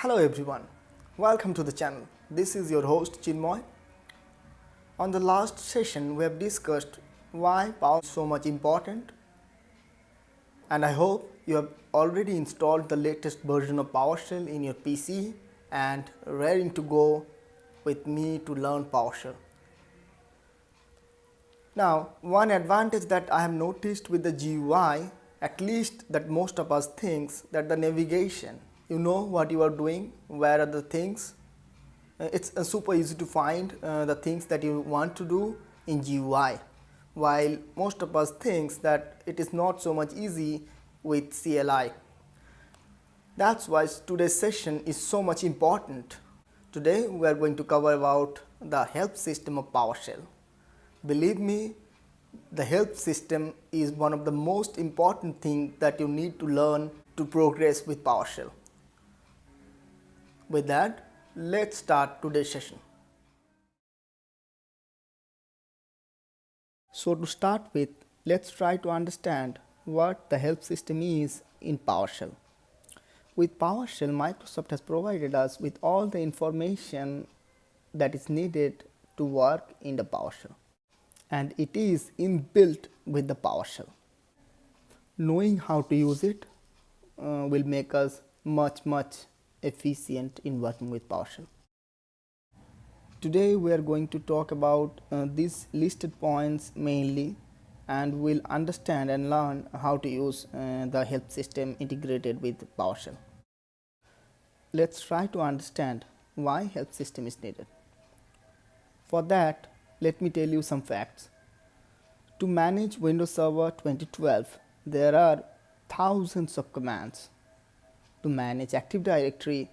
Hello everyone, welcome to the channel. This is your host Chinmoy. On the last session we have discussed why PowerShell is so much important, and I hope you have already installed the latest version of PowerShell in your PC and raring to go with me to learn PowerShell. Now, one advantage that I have noticed with the GUI, at least that most of us thinks, that the navigation, you know what you are doing, where are the things. It's super easy to find the things that you want to do in GUI, while most of us thinks that it is not so much easy with CLI. That's why today's session is so much important. Today we are going to cover about the help system of PowerShell. Believe me, the help system is one of the most important things that you need to learn to progress with PowerShell. With that, let's start today's session. So to start with, let's try to understand what the help system is in PowerShell. With PowerShell, Microsoft has provided us with all the information that is needed to work in the PowerShell, and it is inbuilt with the PowerShell. Knowing how to use it will make us much efficient in working with PowerShell. Today we are going to talk about these listed points mainly, and we'll understand and learn how to use the help system integrated with PowerShell. Let's try to understand why help system is needed. For that, let me tell you some facts. To manage Windows Server 2012, there are thousands of commands. To manage Active Directory,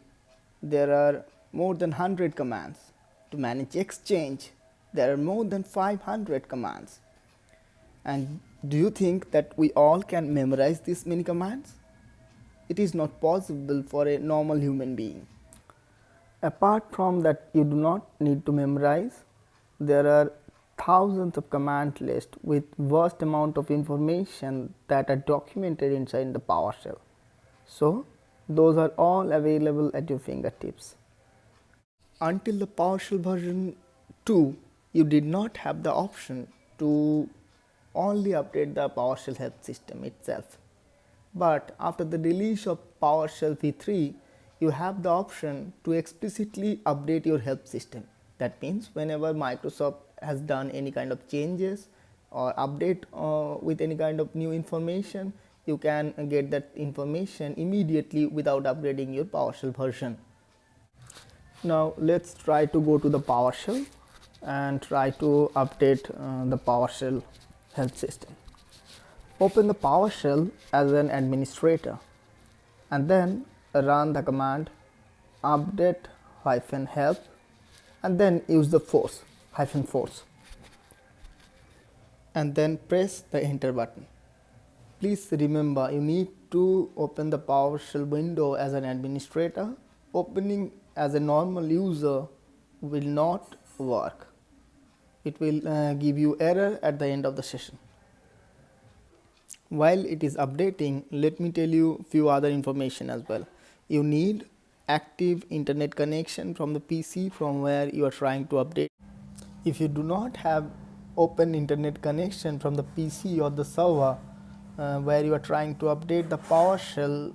there are more than 100 commands. To manage Exchange, there are more than 500 commands. And do you think that we all can memorize this many commands? It is not possible for a normal human being. Apart from that, you do not need to memorize. There are thousands of command lists with vast amount of information that are documented inside the PowerShell. So those are all available at your fingertips. Until the PowerShell version 2, you did not have the option to only update the PowerShell help system itself. But after the release of PowerShell v3, you have the option to explicitly update your help system. That means whenever Microsoft has done any kind of changes or update with any kind of new information, you can get that information immediately without upgrading your PowerShell version. Now let's try to go to the PowerShell and try to update the PowerShell help system. Open the PowerShell as an administrator and then run the command update-help and then use the force and then press the enter button. Please remember, you need to open the PowerShell window as an administrator. Opening as a normal user will not work. It will give you error at the end of the session. While it is updating, let me tell you few other information as well. You need active internet connection from the PC from where you are trying to update. If you do not have open internet connection from the PC or the server where you are trying to update the PowerShell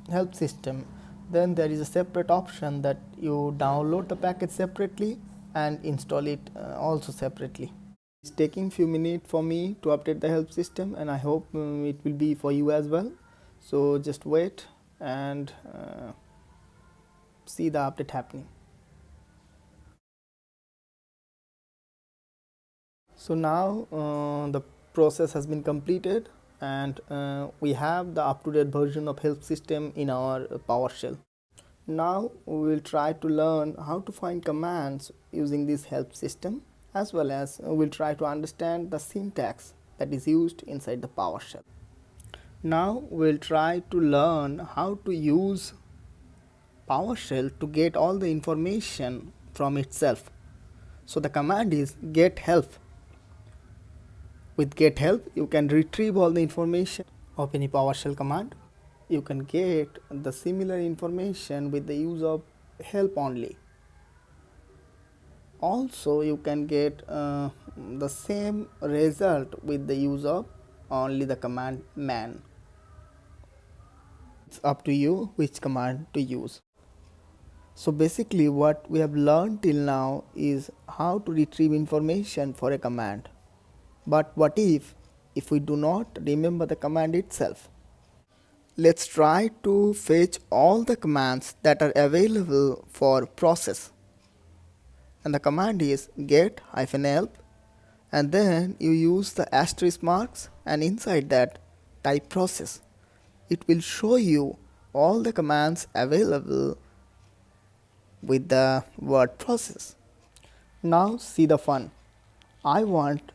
help system, then there is a separate option that you download the package separately and install it also separately. It's taking few minutes for me to update the help system, and I hope it will be for you as well. So just wait and see the update happening. So now the process has been completed and we have the up-to-date version of help system in our PowerShell. Now we will try to learn how to find commands using this help system, as well as we will try to understand the syntax that is used inside the PowerShell. Now we will try to learn how to use PowerShell to get all the information from itself. So the command is get help. With get help, you can retrieve all the information of any PowerShell command. You can get the similar information with the use of help only. Also, you can get the same result with the use of only the command man. It's up to you which command to use. So basically what we have learned till now is how to retrieve information for a command. But what if we do not remember the command itself? Let's try to fetch all the commands that are available for process. And the command is get-help, and then you use the asterisk marks, and inside that type process. It will show you all the commands available with the word process. Now see the fun. I want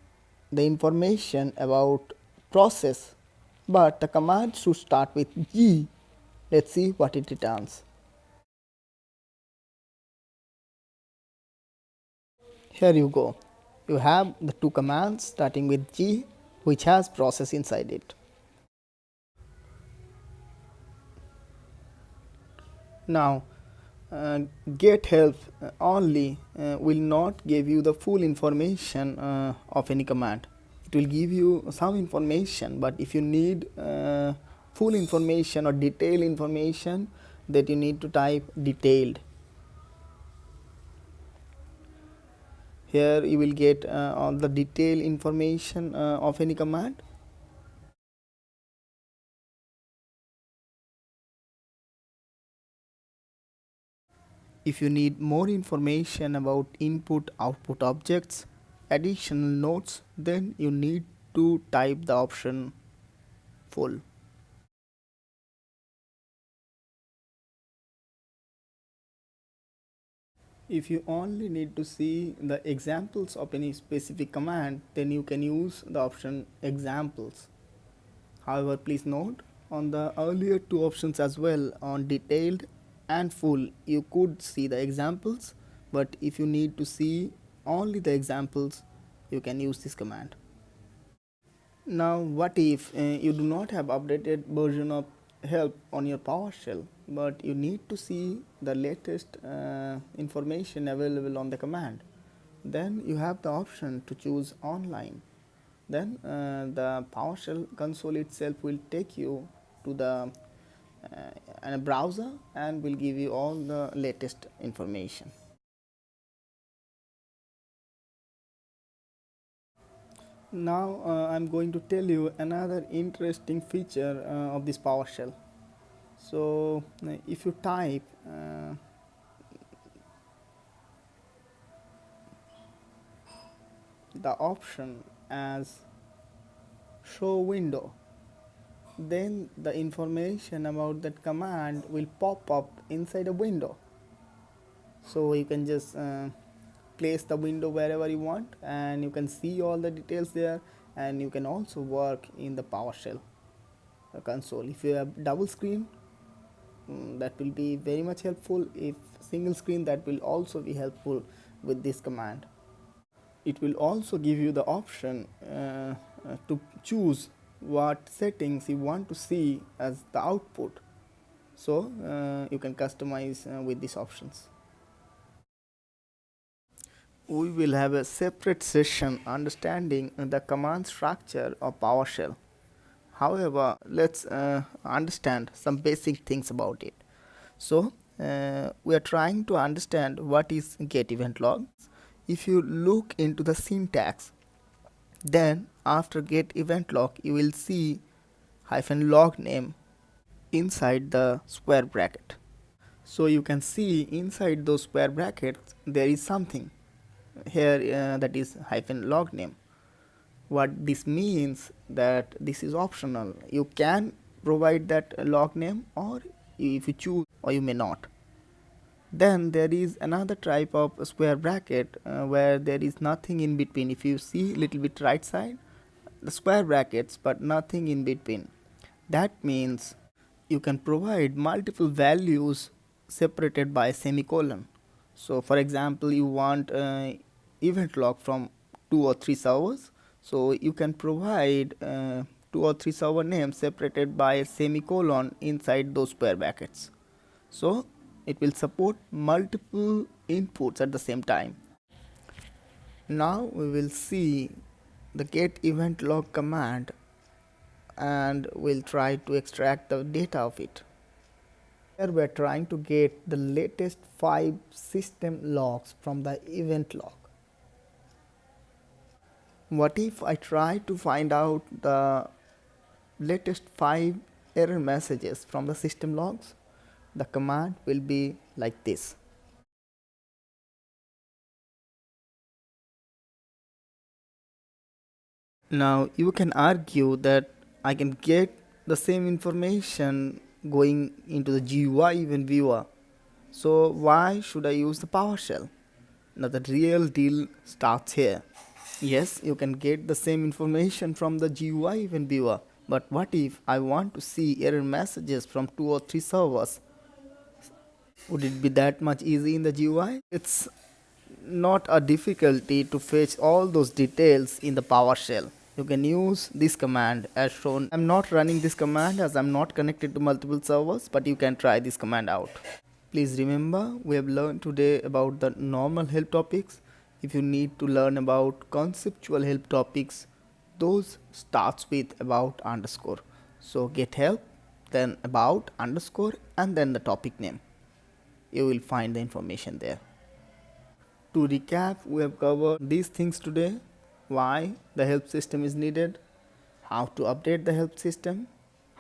the information about process, but the command should start with G. Let's see what it returns. Here you go. You have the two commands starting with G, which has process inside it. Now get help only will not give you the full information of any command. It will give you some information, but if you need full information or detailed information, that you need to type detailed. Here you will get all the detailed information of any command. If you need more information about input output objects, additional notes, then you need to type the option full. If you only need to see the examples of any specific command, then you can use the option examples. However, please note on the earlier two options as well, on detailed and full, you could see the examples, but if you need to see only the examples, you can use this command. Now what if you do not have updated version of help on your PowerShell, but you need to see the latest information available on the command? Then you have the option to choose online. Then the PowerShell console itself will take you to the a browser and will give you all the latest information. Now I'm going to tell you another interesting feature of this PowerShell. So if you type the option as show window, then the information about that command will pop up inside a window. So you can just place the window wherever you want, and you can see all the details there, and you can also work in the PowerShell console. If you have double screen, that will be very much helpful. If single screen, that will also be helpful with this command. It will also give you the option to choose what settings you want to see as the output. So you can customize with these options. We will have a separate session understanding the command structure of PowerShell. However, let's understand some basic things about it. So we are trying to understand what is get event log. If you look into the syntax, then after get event log you will see -log name inside the square bracket. So you can see inside those square brackets there is something here that is -log name. What this means that this is optional. You can provide that log name, or if you choose, or you may not. Then there is another type of square bracket where there is nothing in between. If you see little bit right side, the square brackets but nothing in between. That means you can provide multiple values separated by semicolon. So for example, you want event log from 2 or 3 servers, so you can provide 2 or 3 server names separated by a semicolon inside those square brackets. So it will support multiple inputs at the same time. Now we will see the get event log command and we'll try to extract the data of it. Here we are trying to get the latest 5 system logs from the event log. What if I try to find out the latest 5 error messages from the system logs? The command will be like this. Now you can argue that I can get the same information going into the GUI event viewer. So why should I use the PowerShell? Now the real deal starts here. Yes, you can get the same information from the GUI event viewer, but what if I want to see error messages from 2 or 3 servers? Would it be that much easy in the GUI? It's not a difficulty to fetch all those details in the PowerShell. You can use this command as shown. I'm not running this command as I'm not connected to multiple servers, but you can try this command out. Please remember, we have learned today about the normal help topics. If you need to learn about conceptual help topics, those starts with about underscore. So get help, then about underscore, and then the topic name. You will find the information there. To recap, we have covered these things today: why the help system is needed, how to update the help system,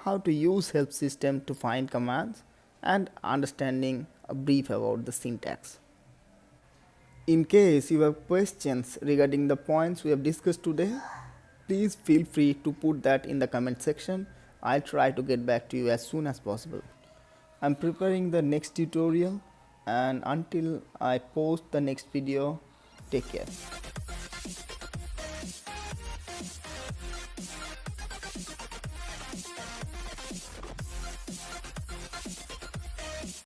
how to use help system to find commands, and understanding a brief about the syntax. In case you have questions regarding the points we have discussed today, please feel free to put that in the comment section. I'll try to get back to you as soon as possible. I'm preparing the next tutorial, and until I post the next video, take care.